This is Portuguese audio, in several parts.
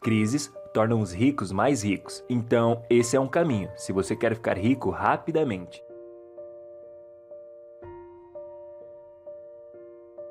Crises tornam os ricos mais ricos. Então, esse é um caminho, se você quer ficar rico rapidamente.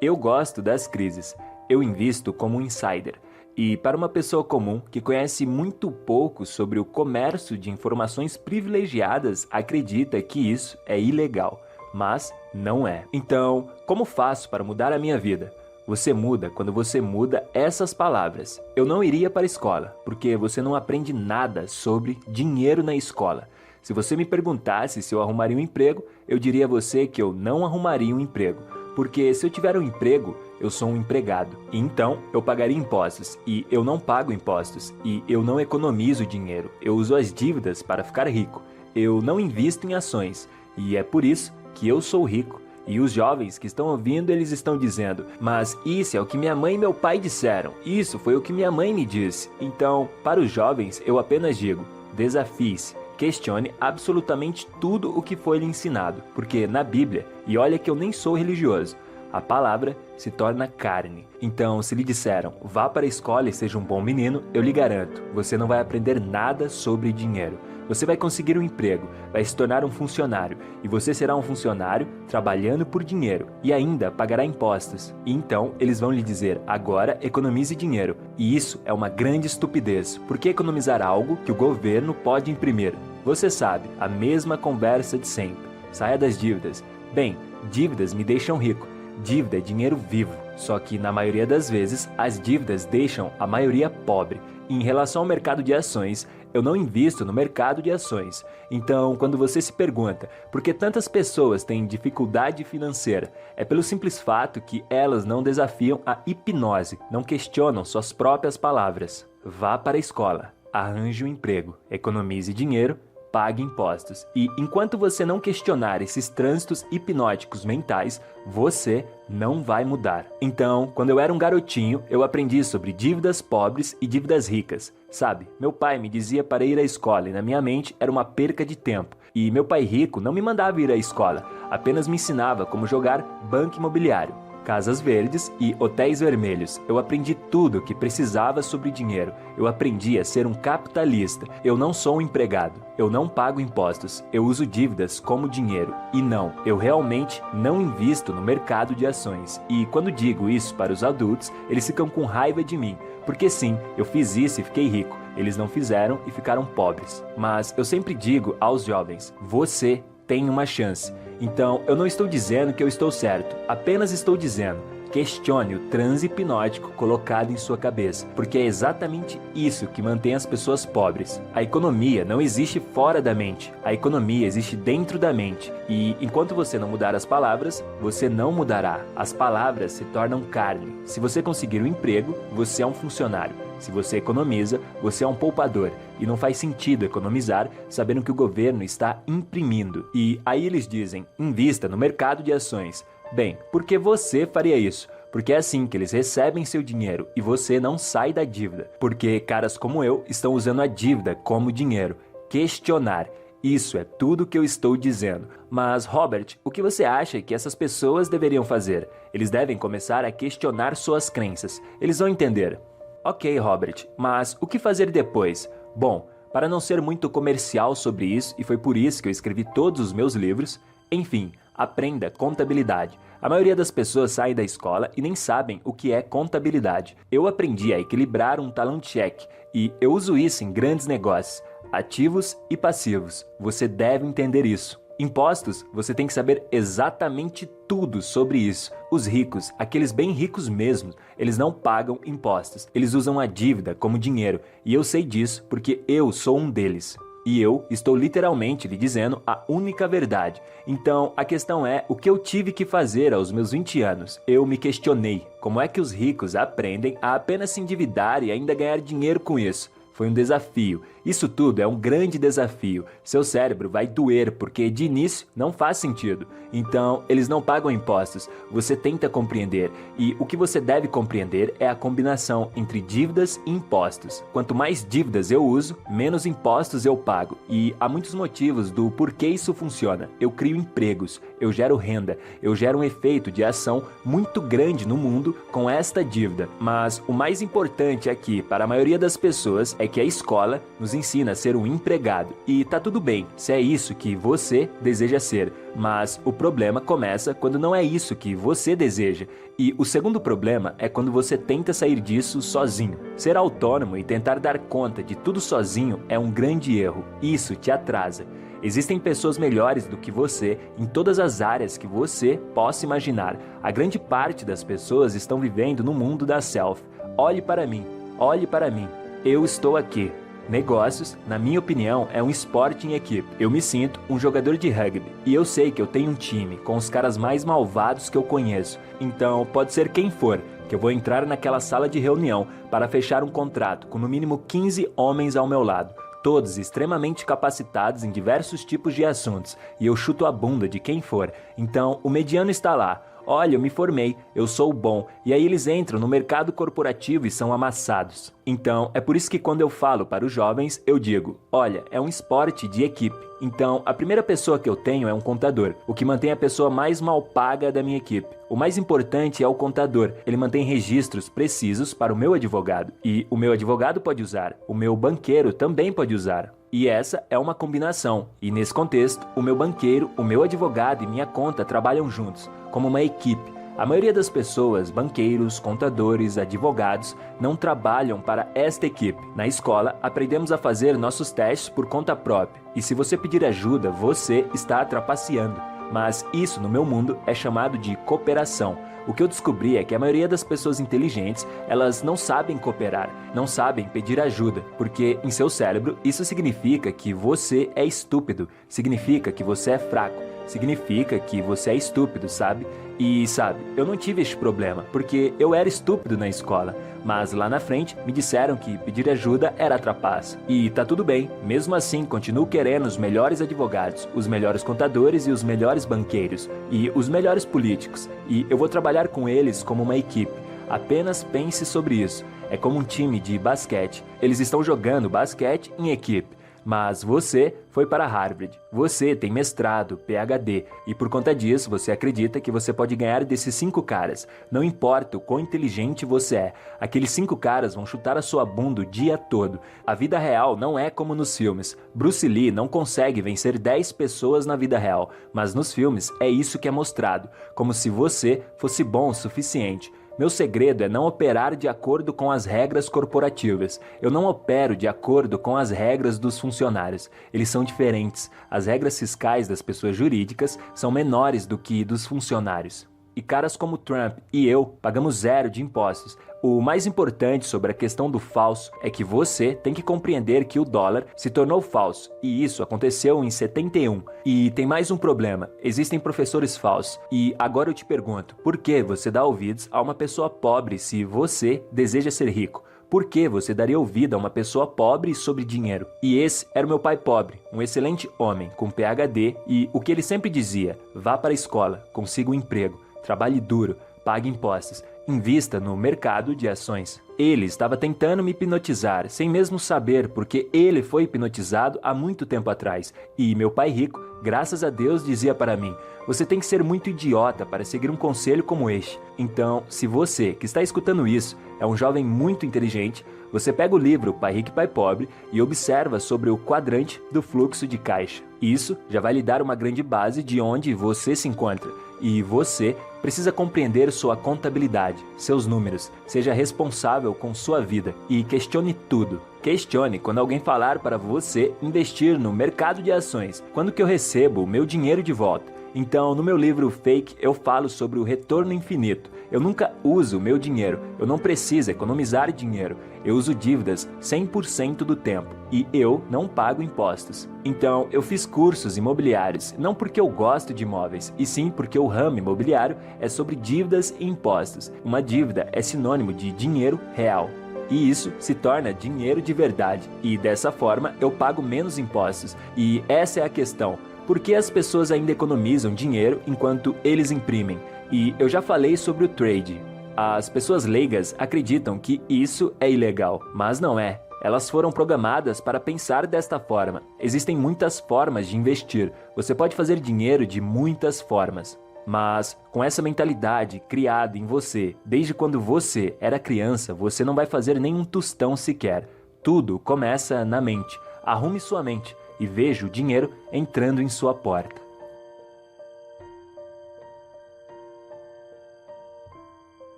Eu gosto das crises. Eu invisto como um insider. E para uma pessoa comum que conhece muito pouco sobre o comércio de informações privilegiadas, acredita que isso é ilegal. Mas não é. Então, como faço para mudar a minha vida? Você muda quando você muda essas palavras. Eu não iria para a escola, porque você não aprende nada sobre dinheiro na escola. Se você me perguntasse se eu arrumaria um emprego, eu diria a você que eu não arrumaria um emprego. Porque se eu tiver um emprego, eu sou um empregado. E então, eu pagaria impostos. E eu não pago impostos. E eu não economizo dinheiro. Eu uso as dívidas para ficar rico. Eu não invisto em ações. E é por isso que eu sou rico. E os jovens que estão ouvindo, eles estão dizendo: mas isso é o que minha mãe e meu pai disseram. Isso foi o que minha mãe me disse. Então, para os jovens, eu apenas digo: desafie-se. Questione absolutamente tudo o que foi lhe ensinado, porque na Bíblia, e olha que eu nem sou religioso, a palavra se torna carne. Então, se lhe disseram, vá para a escola e seja um bom menino, eu lhe garanto, você não vai aprender nada sobre dinheiro. Você vai conseguir um emprego, vai se tornar um funcionário, e você será um funcionário trabalhando por dinheiro, e ainda pagará impostos. E então, eles vão lhe dizer, agora economize dinheiro. E isso é uma grande estupidez. Por que economizar algo que o governo pode imprimir? Você sabe, a mesma conversa de sempre. Saia das dívidas. Bem, dívidas me deixam rico. Dívida é dinheiro vivo. Só que, na maioria das vezes, as dívidas deixam a maioria pobre. E em relação ao mercado de ações, eu não invisto no mercado de ações. Então, quando você se pergunta por que tantas pessoas têm dificuldade financeira, é pelo simples fato que elas não desafiam a hipnose, não questionam suas próprias palavras. Vá para a escola, arranje um emprego, economize dinheiro, pague impostos. E enquanto você não questionar esses trânsitos hipnóticos mentais, você não vai mudar. Então, quando eu era um garotinho, eu aprendi sobre dívidas pobres e dívidas ricas. Sabe, meu pai me dizia para ir à escola e na minha mente era uma perca de tempo. E meu pai rico não me mandava ir à escola, apenas me ensinava como jogar banco imobiliário, casas verdes e hotéis vermelhos. Eu aprendi tudo o que precisava sobre dinheiro. Eu aprendi a ser um capitalista. Eu não sou um empregado. Eu não pago impostos. Eu uso dívidas como dinheiro. E não, eu realmente não invisto no mercado de ações. E quando digo isso para os adultos, eles ficam com raiva de mim. Porque sim, eu fiz isso e fiquei rico. Eles não fizeram e ficaram pobres. Mas eu sempre digo aos jovens, você tem uma chance. Então, eu não estou dizendo que eu estou certo, apenas estou dizendo, questione o transe hipnótico colocado em sua cabeça, porque é exatamente isso que mantém as pessoas pobres. A economia não existe fora da mente, a economia existe dentro da mente. E enquanto você não mudar as palavras, você não mudará. As palavras se tornam carne. Se você conseguir um emprego, você é um funcionário. Se você economiza, você é um poupador. E não faz sentido economizar sabendo que o governo está imprimindo. E aí eles dizem, invista no mercado de ações. Bem, por que você faria isso? Porque é assim que eles recebem seu dinheiro e você não sai da dívida. Porque caras como eu estão usando a dívida como dinheiro. Questionar. Isso é tudo que eu estou dizendo. Mas, Robert, o que você acha que essas pessoas deveriam fazer? Eles devem começar a questionar suas crenças. Eles vão entender. Ok, Robert, mas o que fazer depois? Bom, para não ser muito comercial sobre isso, e foi por isso que eu escrevi todos os meus livros, enfim, aprenda contabilidade. A maioria das pessoas sai da escola e nem sabem o que é contabilidade. Eu aprendi a equilibrar um talão cheque e eu uso isso em grandes negócios, ativos e passivos. Você deve entender isso. Impostos, você tem que saber exatamente tudo sobre isso. Os ricos, aqueles bem ricos mesmo, eles não pagam impostos. Eles usam a dívida como dinheiro. E eu sei disso porque eu sou um deles. E eu estou literalmente lhe dizendo a única verdade. Então, a questão é o que eu tive que fazer aos meus 20 anos. Eu me questionei. Como é que os ricos aprendem a apenas se endividar e ainda ganhar dinheiro com isso? foi um desafio. Isso tudo é um grande desafio. Seu cérebro vai doer porque de início não faz sentido. Então, eles não pagam impostos. Você tenta compreender. E o que você deve compreender é a combinação entre dívidas e impostos. Quanto mais dívidas eu uso, menos impostos eu pago. E há muitos motivos do porquê isso funciona. Eu crio empregos, eu gero renda, eu gero um efeito de ação muito grande no mundo com esta dívida. Mas o mais importante aqui para a maioria das pessoas é que a escola nos ensina a ser um empregado. E tá tudo bem se é isso que você deseja ser, mas o problema começa quando não é isso que você deseja. E o segundo problema é quando você tenta sair disso sozinho. Ser autônomo e tentar dar conta de tudo sozinho é um grande erro. Isso te atrasa. Existem pessoas melhores do que você em todas as áreas que você possa imaginar. A grande parte das pessoas estão vivendo no mundo da self. Olhe para mim, olhe para mim. Eu estou aqui. Negócios, na minha opinião, é um esporte em equipe. Eu me sinto um jogador de rugby e eu sei que eu tenho um time com os caras mais malvados que eu conheço. Então, pode ser quem for, que eu vou entrar naquela sala de reunião para fechar um contrato com no mínimo 15 homens ao meu lado. Todos extremamente capacitados em diversos tipos de assuntos, e eu chuto a bunda de quem for. Então, o mediano está lá. Olha, eu me formei, eu sou bom. E aí eles entram no mercado corporativo e são amassados. Então, é por isso que quando eu falo para os jovens, eu digo, olha, é um esporte de equipe. Então, a primeira pessoa que eu tenho é um contador, o que mantém a pessoa mais mal paga da minha equipe. O mais importante é o contador, ele mantém registros precisos para o meu advogado. E o meu advogado pode usar, o meu banqueiro também pode usar. E essa é uma combinação. E nesse contexto, o meu banqueiro, o meu advogado e minha conta trabalham juntos, como uma equipe. A maioria das pessoas, banqueiros, contadores, advogados, não trabalham para esta equipe. Na escola, aprendemos a fazer nossos testes por conta própria. E se você pedir ajuda, você está trapaceando. Mas isso, no meu mundo, é chamado de cooperação. O que eu descobri é que a maioria das pessoas inteligentes, elas não sabem cooperar, não sabem pedir ajuda, porque em seu cérebro isso significa que você é estúpido, significa que você é fraco, significa que você é estúpido, sabe? E sabe, eu não tive este problema, porque eu era estúpido na escola, mas lá na frente me disseram que pedir ajuda era trapaça. E tá tudo bem, mesmo assim continuo querendo os melhores advogados, os melhores contadores e os melhores banqueiros, e os melhores políticos, e eu vou trabalhar com eles como uma equipe. Apenas pense sobre isso, é como um time de basquete, eles estão jogando basquete em equipe. Mas você foi para Harvard, você tem mestrado, PhD, e por conta disso você acredita que você pode ganhar desses 5 caras. Não importa o quão inteligente você é, aqueles 5 caras vão chutar a sua bunda o dia todo. A vida real não é como nos filmes. Bruce Lee não consegue vencer 10 pessoas na vida real, mas nos filmes é isso que é mostrado, como se você fosse bom o suficiente. Meu segredo é não operar de acordo com as regras corporativas. Eu não opero de acordo com as regras dos funcionários. Eles são diferentes. As regras fiscais das pessoas jurídicas são menores do que dos funcionários. E caras como Trump e eu pagamos 0 de impostos. O mais importante sobre a questão do falso é que você tem que compreender que o dólar se tornou falso, e isso aconteceu em 71. E tem mais um problema, existem professores falsos. E agora eu te pergunto, por que você dá ouvidos a uma pessoa pobre se você deseja ser rico? Por que você daria ouvido a uma pessoa pobre sobre dinheiro? E esse era o meu pai pobre, um excelente homem, com PhD, e o que ele sempre dizia, vá para a escola, consiga um emprego, trabalhe duro, pague impostos, invista no mercado de ações. Ele estava tentando me hipnotizar, sem mesmo saber, porque ele foi hipnotizado há muito tempo atrás. E meu pai rico, graças a Deus, dizia para mim, você tem que ser muito idiota para seguir um conselho como este. Então, se você, que está escutando isso, é um jovem muito inteligente, você pega o livro Pai Rico e Pai Pobre e observa sobre o quadrante do fluxo de caixa. Isso já vai lhe dar uma grande base de onde você se encontra. E você precisa compreender sua contabilidade, seus números, seja responsável com sua vida e questione tudo. Questione quando alguém falar para você investir no mercado de ações, quando que eu recebo o meu dinheiro de volta. Então, no meu livro Fake, eu falo sobre o retorno infinito. Eu nunca uso o meu dinheiro, eu não preciso economizar dinheiro. Eu uso dívidas 100% do tempo e eu não pago impostos. Então, eu fiz cursos imobiliários, não porque eu gosto de imóveis, e sim porque o ramo imobiliário é sobre dívidas e impostos. Uma dívida é sinônimo de dinheiro real. E isso se torna dinheiro de verdade. E dessa forma eu pago menos impostos. E essa é a questão. Por que as pessoas ainda economizam dinheiro enquanto eles imprimem? E eu já falei sobre o trade. As pessoas leigas acreditam que isso é ilegal, mas não é. Elas foram programadas para pensar desta forma. Existem muitas formas de investir. Você pode fazer dinheiro de muitas formas. Mas com essa mentalidade criada em você, desde quando você era criança, você não vai fazer nenhum tostão sequer. Tudo começa na mente. Arrume sua mente e veja o dinheiro entrando em sua porta.